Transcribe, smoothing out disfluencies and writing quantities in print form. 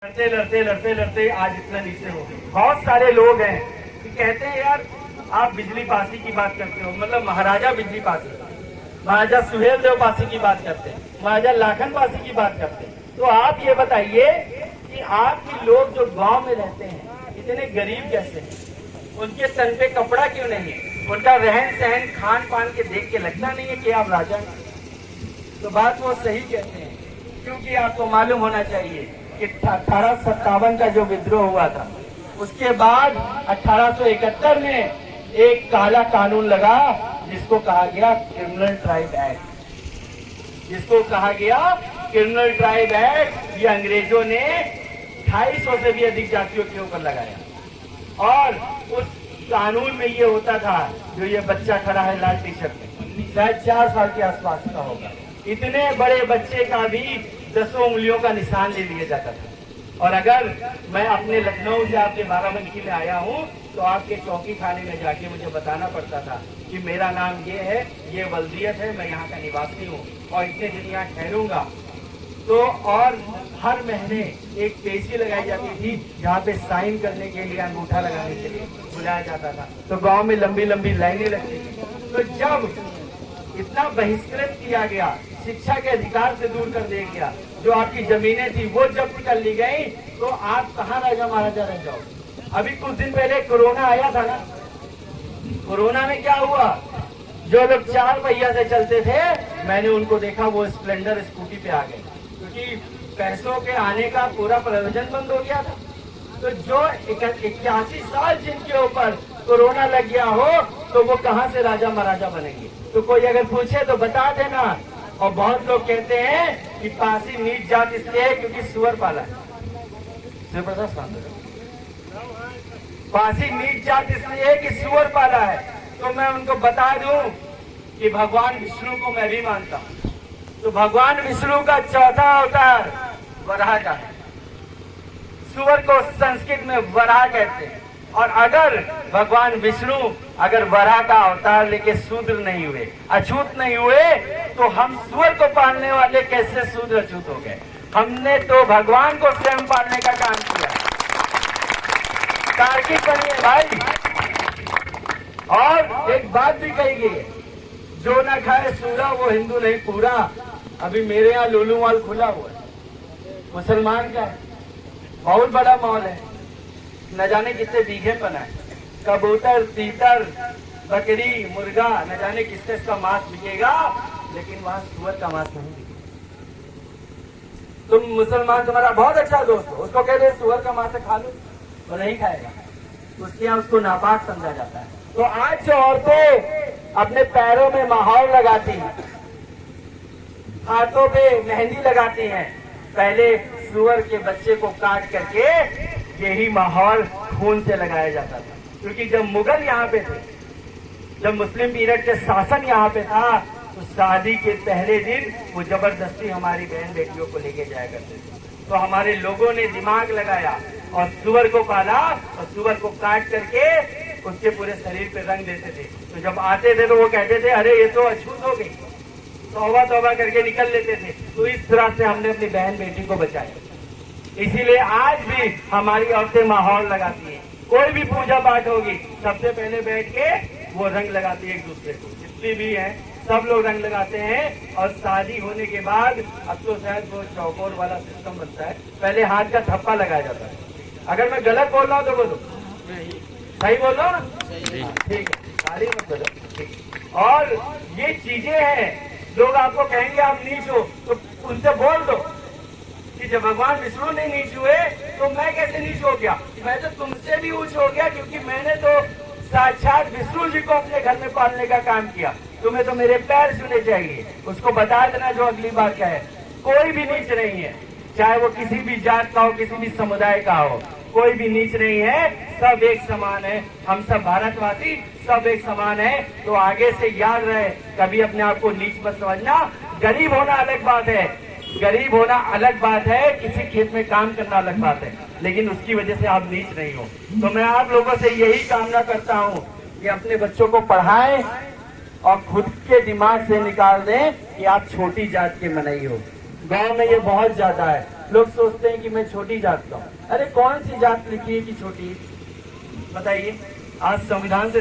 लड़ते लड़ते लड़ते लड़ते आज इतना नीचे हो गए। बहुत सारे लोग हैं कि कहते हैं यार आप बिजली पासी की बात करते हो, मतलब महाराजा बिजली पासी, महाराजा सुहेल देव पासी की बात करते हैं, महाराजा लाखन पासी की बात करते हैं। तो आप ये बताइए कि आपके लोग जो गांव में रहते हैं इतने गरीब कैसे हैं? उनके तन पे कपड़ा क्यों नहीं है? उनका रहन सहन खान पान के देख के लगता नहीं है कि आप राजा हैं? तो बात वो सही कहते हैं, क्योंकि आपको मालूम होना चाहिए कि 1857 का जो विद्रोह हुआ था उसके बाद 1871 में एक काला कानून लगा जिसको कहा गया क्रिमिनल ट्राइब एक्ट। जिसको कहा गया क्रिमिनल ट्राइब एक्ट, ये अंग्रेजों ने 250 से भी अधिक जातियों के ऊपर लगाया। और उस कानून में ये होता था, जो ये बच्चा खड़ा है लाल टी शर्ट में, शायद 4 साल के आसपास का होगा, इतने बड़े बच्चे का भी 10 उंगलियों का निशान ले लिया जाता था। और अगर मैं अपने लखनऊ से आपके बाराबंकी में आया हूँ तो आपके चौकी खाने में जाके मुझे बताना पड़ता था कि मेरा नाम ये है, ये वल्दियत है, मैं यहाँ का निवासी हूँ और इतने दिन यहाँ ठहरूंगा। तो और हर महीने एक पेशी लगाई जाती थी जहाँ पे साइन करने के लिए, अंगूठा लगाने के लिए बुलाया जाता था। तो गांव में लंबी लंबी लाइनें लगती थी। तो जब इतना बहिष्कृत किया गया, शिक्षा के अधिकार से दूर कर दिया गया, जो आपकी जमीनें थी वो जब्त कर ली गई, तो आप कहाँ राजा महाराजा रह जाओगे? अभी कुछ दिन पहले कोरोना आया था ना, कोरोना में क्या हुआ? जो लोग 4 पहिया से चलते थे, मैंने उनको देखा वो स्प्लेंडर स्कूटी पे आ गए, क्योंकि पैसों के आने का पूरा प्रयोजन बंद हो गया था। तो जो 81 साल जिनके ऊपर कोरोना लग गया हो, तो वो कहाँ से राजा महाराजा बनेंगे? तो कोई अगर पूछे तो बता देना। और बहुत लोग कहते हैं कि पासी नीच जात इसलिए है क्योंकि सुअर पाला है। पासी नीच जात इसलिए है कि सुअर पाला है। तो मैं उनको बता दूं कि भगवान विष्णु को मैं भी मानता हूं। तो भगवान विष्णु का चौथा अवतार वराह का है। सुअर को संस्कृत में वराह कहते हैं। और अगर भगवान विष्णु अगर वराह का अवतार लेके शूद्र नहीं हुए, अछूत नहीं हुए, तो हम सुअर को पालने वाले कैसे शूद्र अछूत हो गए? हमने तो भगवान को स्वयं पालने का काम किया। तार्किक बनिए भाई। और एक बात भी कही गई है, जो ना खाए सूरा वो हिंदू नहीं पूरा। अभी मेरे यहाँ लुलु मॉल खुला हुआ है, मुसलमान का है, बहुत बड़ा मॉल है, न जाने कितने बीघे पना है, कबूतर, तीतर, बकरी, मुर्गा, न जाने किससे इसका मांस बिकेगा, लेकिन वहां सुअर का मांस नहीं बिकेगा। तुम मुसलमान, तुम्हारा बहुत अच्छा दोस्त हो, उसको कह दे सुअर का मांस खा लो, वो नहीं खाएगा, उसके यहाँ उसको नापाक समझा जाता है। तो आज जो औरतें अपने पैरों में माहौल लगाती हैं, हाथों पे मेहंदी लगाती हैं, पहले सुअर के बच्चे को काट करके यही माहौल खून से लगाया जाता था। क्योंकि जब मुगल यहाँ पे थे, जब मुस्लिम पीरियड के शासन यहाँ पे था, तो शादी के पहले दिन वो जबरदस्ती हमारी बहन बेटियों को लेके जाया करते थे। तो हमारे लोगों ने दिमाग लगाया और सुअर को पाला और सुअर को काट करके उसके पूरे शरीर पे रंग देते थे। तो जब आते थे तो वो कहते थे अरे ये तो अछूत हो गई, तौबा तौबा करके निकल लेते थे। तो इस तरह से हमने अपनी बहन बेटी को बचाया। इसीलिए आज भी हमारी औरतें माहौल लगाती हैं। कोई भी पूजा पाठ होगी, सबसे पहले बैठ के वो रंग लगाती है एक दूसरे को, जितनी भी है सब लोग रंग लगाते हैं। और शादी होने के बाद अब तो शायद वो चौकोर वाला सिस्टम बनता है, पहले हाथ का थप्पा लगाया जाता है। अगर मैं गलत बोल रहा हूँ तो बोलो, सही बोल रहा हूँ ना? ठीक है, सारी मत बोलो। और ये चीजें हैं, लोग आपको कहेंगे आप नीच हो, तो उनसे बोल दो कि जब भगवान विष्णु नहीं नीच हुए तो मैं कैसे नीच हो गया? मैं तो तुमसे भी ऊंच हो गया, क्योंकि मैंने तो साक्षात विष्णु जी को अपने घर में पालने का काम किया। तुम्हें तो मेरे पैर छूने चाहिए। उसको बता देना जो अगली बात क्या है। कोई भी नीच नहीं है, चाहे वो किसी भी जात का हो, किसी भी समुदाय का हो, कोई भी नीच नहीं है, सब एक समान है। हम सब भारतवासी सब एक समान है। तो आगे से याद रहे, कभी अपने आप को नीच मत समझना। गरीब होना अलग बात है, गरीब होना अलग बात है, किसी खेत में काम करना अलग बात है, लेकिन उसकी वजह से आप नीच नहीं हो। तो मैं आप लोगों से यही कामना करता हूँ कि अपने बच्चों को पढ़ाएं और खुद के दिमाग से निकाल दें कि आप छोटी जात के मनई हो। गांव में ये बहुत ज्यादा है। लोग सोचते हैं कि मैं छोटी जात का हूँ। अरे कौन सी जात लिखी है कि छोटी? बताइए। आज संविधान से